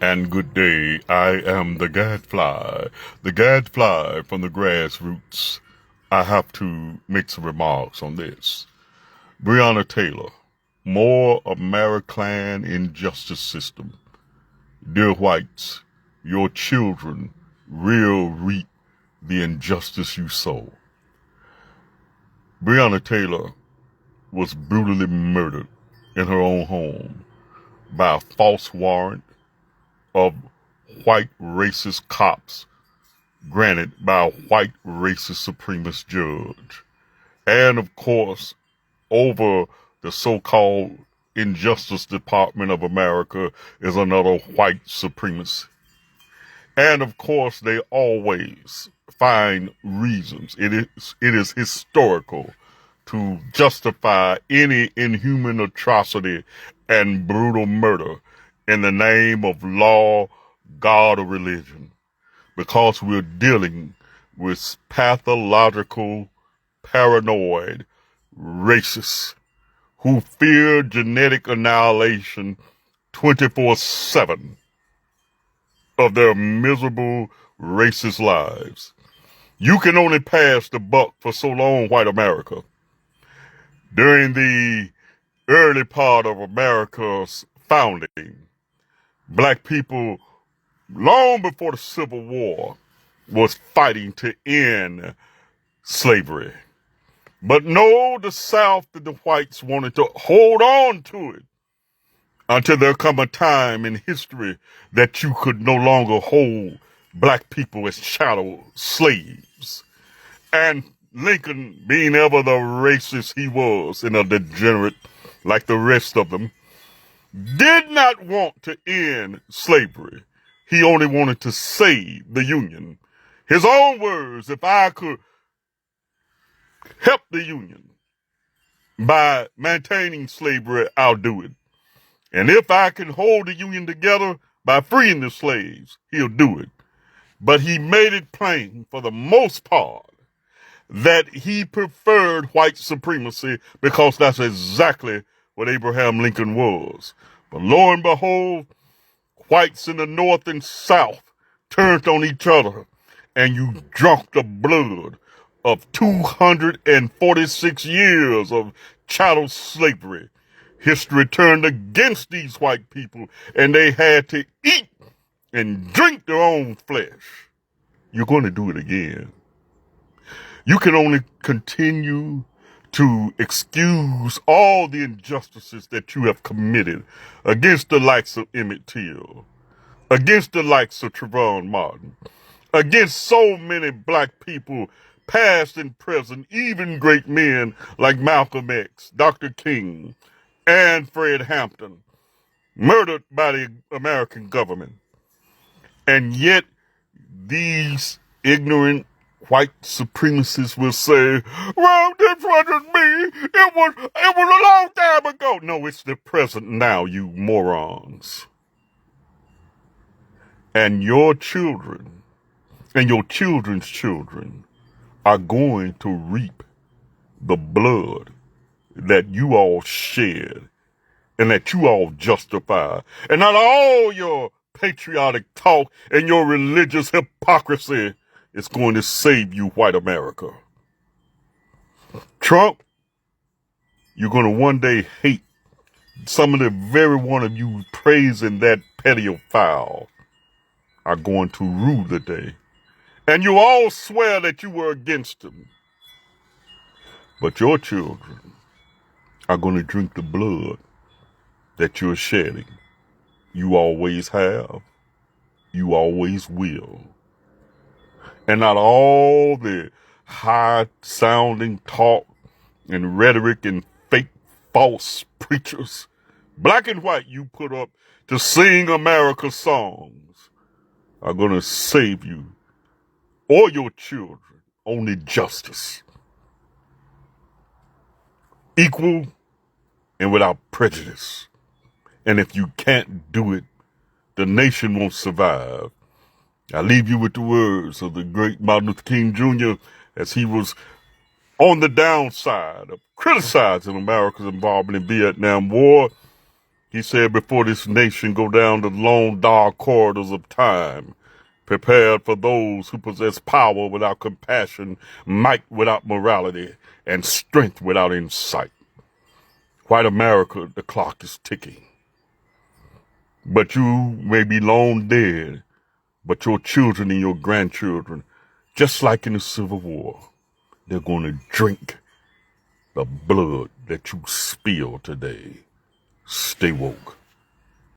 And good day, I am the gadfly from the grassroots. I have to make some remarks on this. Breonna Taylor, more American injustice system. Dear whites, your children will reap the injustice you sow. Breonna Taylor was brutally murdered in her own home by a false warrant of white racist cops granted by a white racist supremacist judge. And of course, over the so-called Injustice Department of America is another white supremacist. And of course, they always find reasons. It is historical to justify any inhuman atrocity and brutal murder in the name of law, God, or religion, because we're dealing with pathological, paranoid racists who fear genetic annihilation 24/7 of their miserable racist lives. You can only pass the buck for so long, white America. During the early part of America's founding, black people, long before the Civil War, was fighting to end slavery. But no, the South and the whites wanted to hold on to it until there come a time in history that you could no longer hold black people as chattel slaves. And Lincoln, being ever the racist he was and a degenerate like the rest of them, did not want to end slavery. He only wanted to save the Union. His own words, if I could help the Union by maintaining slavery, I'll do it. And if I can hold the Union together by freeing the slaves, he'll do it. But he made it plain, for the most part, that he preferred white supremacy because that's exactly what Abraham Lincoln was. But lo and behold, whites in the North and South turned on each other, and you drunk the blood of 246 years of chattel slavery. History turned against these white people, and they had to eat and drink their own flesh. You're going to do it again. You can only continue to excuse all the injustices that you have committed against the likes of Emmett Till, against the likes of Trayvon Martin, against so many black people, past and present, even great men like Malcolm X, Dr. King, and Fred Hampton, murdered by the American government. And yet, these ignorant white supremacists will say, well, this wasn't me. It was a long time ago. No, it's the present now, you morons. And your children and your children's children are going to reap the blood that you all shed and that you all justify. And not all your patriotic talk and your religious hypocrisy is going to save you, white America. Trump, you're going to one day hate some of the very one of you praising that pedophile are going to rue the day. And you all swear that you were against him. But your children are going to drink the blood that you're shedding. You always have. You always will. And not all the high-sounding talk and rhetoric and fake false preachers, black and white, you put up to sing America's songs are going to save you or your children. Only justice. Equal and without prejudice. And if you can't do it, the nation won't survive. I leave you with the words of the great Martin Luther King Jr. as he was on the downside of criticizing America's involvement in the Vietnam War. He said, before this nation go down the long, dark corridors of time, prepared for those who possess power without compassion, might without morality, and strength without insight. White America, the clock is ticking. But you may be long dead, but your children and your grandchildren, just like in the Civil War, they're going to drink the blood that you spill today. Stay woke.